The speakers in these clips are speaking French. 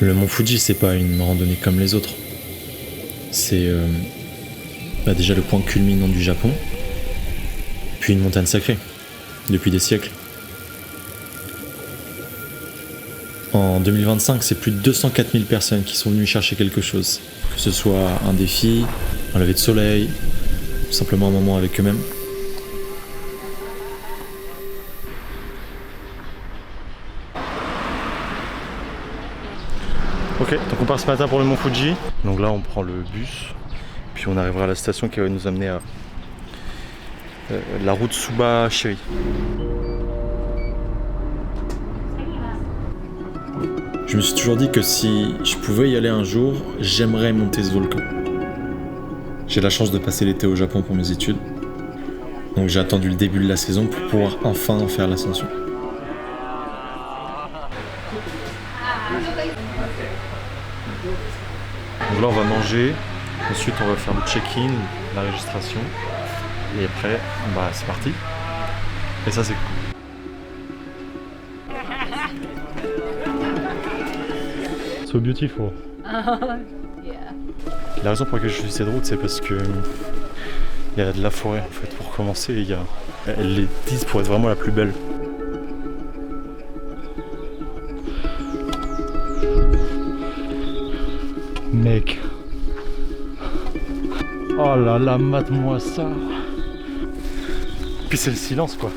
Le mont Fuji, c'est pas une randonnée comme les autres. C'est déjà le point culminant du Japon, puis une montagne sacrée, depuis des siècles. En 2025, c'est plus de 204 000 personnes qui sont venues chercher quelque chose. Que ce soit un défi, un lever de soleil, ou simplement un moment avec eux-mêmes. Ok, donc on part ce matin pour le mont Fuji. Donc là on prend le bus, puis on arrivera à la station qui va nous amener à la route Suba-Shiri. Je me suis toujours dit que si je pouvais y aller un jour, j'aimerais monter ce volcan. J'ai la chance de passer l'été au Japon pour mes études. Donc j'ai attendu le début de la saison pour pouvoir enfin faire l'ascension. Donc là on va manger, ensuite on va faire le check-in, la registration, et après c'est parti. Et ça c'est cool. So beautiful. Yeah. La raison pour laquelle je suis cette route, c'est parce que il y a de la forêt en fait pour commencer. Elles les disent pour être vraiment la plus belle. Mec. Oh là là, mate-moi ça. Puis c'est le silence quoi.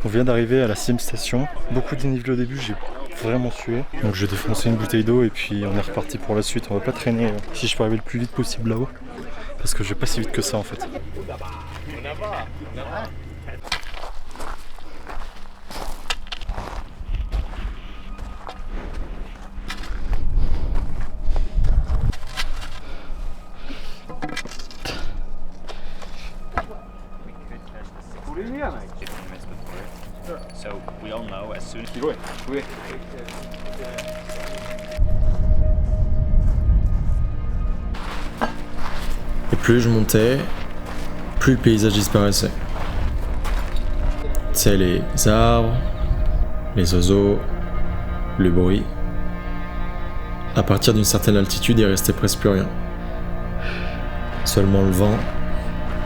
On vient d'arriver à la 6ème station. Beaucoup de dénivelé au début, j'ai vraiment sué. Donc je vais défoncer une bouteille d'eau et puis on est reparti pour la suite. On va pas traîner si je peux arriver le plus vite possible là-haut. Parce que je vais pas si vite que ça en fait. So we all know as soon as Et plus je montais, plus le paysage disparaissait. Tu sais, les arbres, les oiseaux, le bruit. À partir d'une certaine altitude, il restait presque plus rien. Seulement le vent,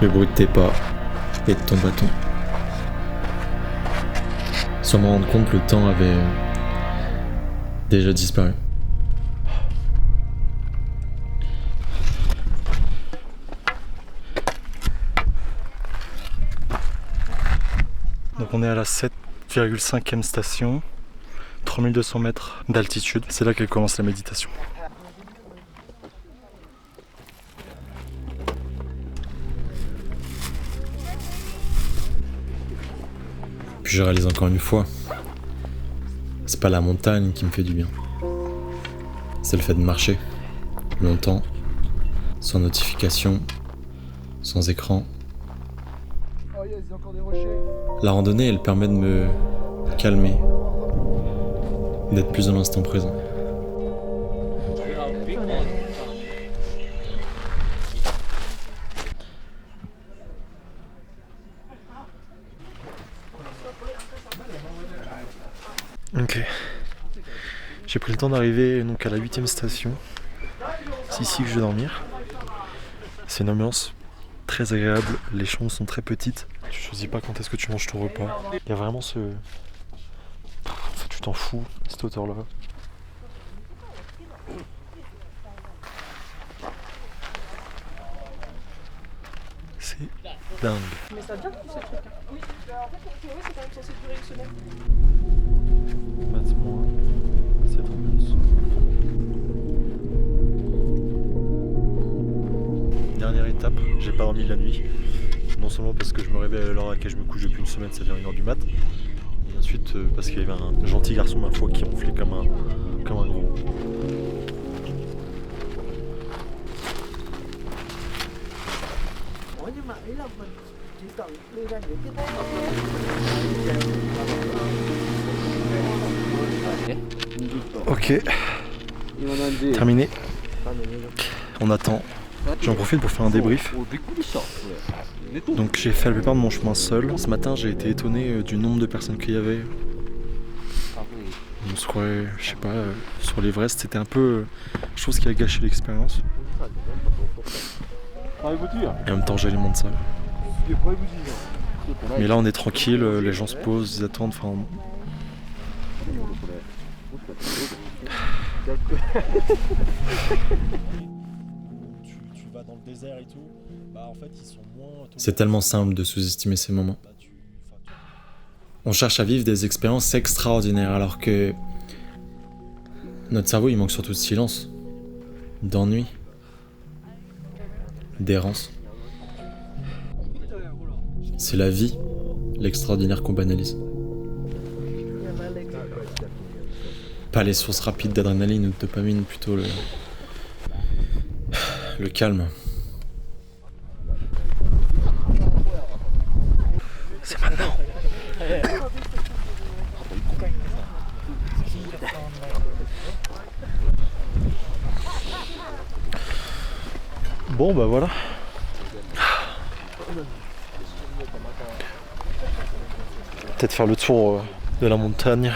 le bruit de tes pas et de ton bâton. Sans m'en rendre compte, le temps avait déjà disparu. Donc on est à la 7,5e station, 3200 mètres d'altitude. C'est là qu'elle commence la méditation. Puis je réalise encore une fois, c'est pas la montagne qui me fait du bien. C'est le fait de marcher longtemps, sans notification, sans écran. La randonnée, elle permet de me calmer, d'être plus dans l'instant présent. Ok, j'ai pris le temps d'arriver donc à la 8ème station. C'est ici que je vais dormir. C'est une ambiance très agréable, les chambres sont très petites. Tu choisis pas quand est-ce que tu manges ton repas. Il y a vraiment ce... En fait, tu t'en fous à cette hauteur-là. C'est dingue. Mais ça vient tous ces trucs. Oui, en fait, en théorie, c'est quand même censé durer une semaine. Mate-moi cette ambiance. étape. J'ai pas dormi la nuit. Non seulement parce que je me réveille à l'heure à laquelle je me couche depuis une semaine, c'est-à-dire 1h du mat. Et ensuite parce qu'il y avait un gentil garçon ma foi qui ronflait comme un gros. Ok, terminé. On attend. J'en profite pour faire un débrief. Donc j'ai fait la plupart de mon chemin seul. Ce matin j'ai été étonné du nombre de personnes qu'il y avait. On se croirait, je sais pas, sur l'Everest. C'était un peu chose qui a gâché l'expérience. Et en même temps j'alimente ça. Mais là on est tranquille, les gens se posent, ils attendent. Enfin, tu vas dans le désert et tout, bah en fait ils sont moins... C'est tellement simple de sous-estimer ces moments. On cherche à vivre des expériences extraordinaires alors que notre cerveau il manque surtout de silence, d'ennui, d'errance. C'est la vie, l'extraordinaire qu'on banalise. Pas les sources rapides d'adrénaline ou de dopamine, plutôt le calme. C'est maintenant. Bon bah voilà. Peut-être faire le tour de la montagne.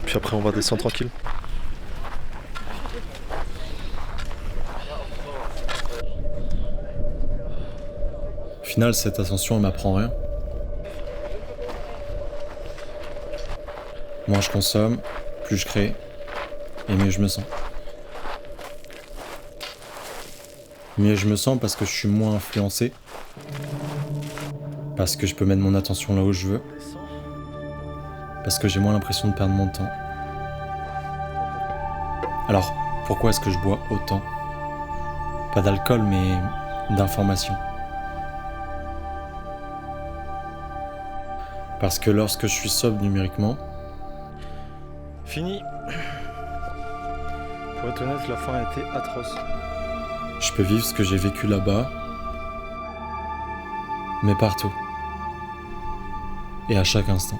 Puis après on va descendre tranquille. Au final, cette ascension elle m'apprend rien. Moins je consomme, plus je crée, et mieux je me sens. Mieux je me sens parce que je suis moins influencé, parce que je peux mettre mon attention là où je veux, parce que j'ai moins l'impression de perdre mon temps. Alors, pourquoi est-ce que je bois autant? Pas d'alcool, mais d'information. Parce que lorsque je suis sobre numériquement, Fini. Pour être honnête, la fin a été atroce. je peux vivre ce que j'ai vécu là-bas, mais partout. Et à chaque instant.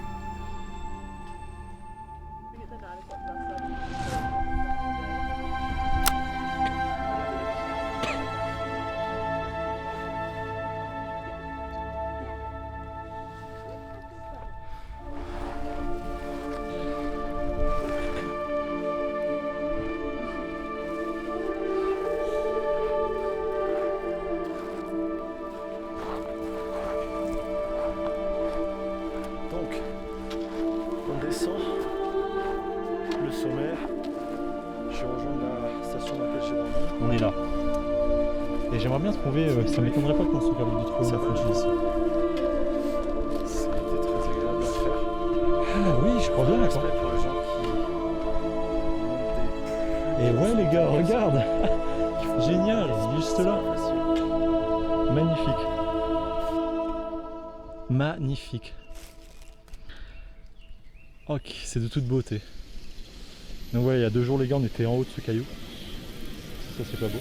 Donc, on descend le sommet. Je rejoins la station dans laquelle j'ai dormi. On est là. Et j'aimerais bien trouver, ça m'étonnerait pas qu'on soit capable de trouver Ça la va, Fuji ici. Ça a été très agréable à faire. Ah oui, je crois bien. Respect pour les gens qui Et ouais les gars, regarde. Génial, juste là. Magnifique. Magnifique. Ok, c'est de toute beauté. Donc ouais, il y a 2 jours les gars, on était en haut de ce caillou. Ça c'est pas beau.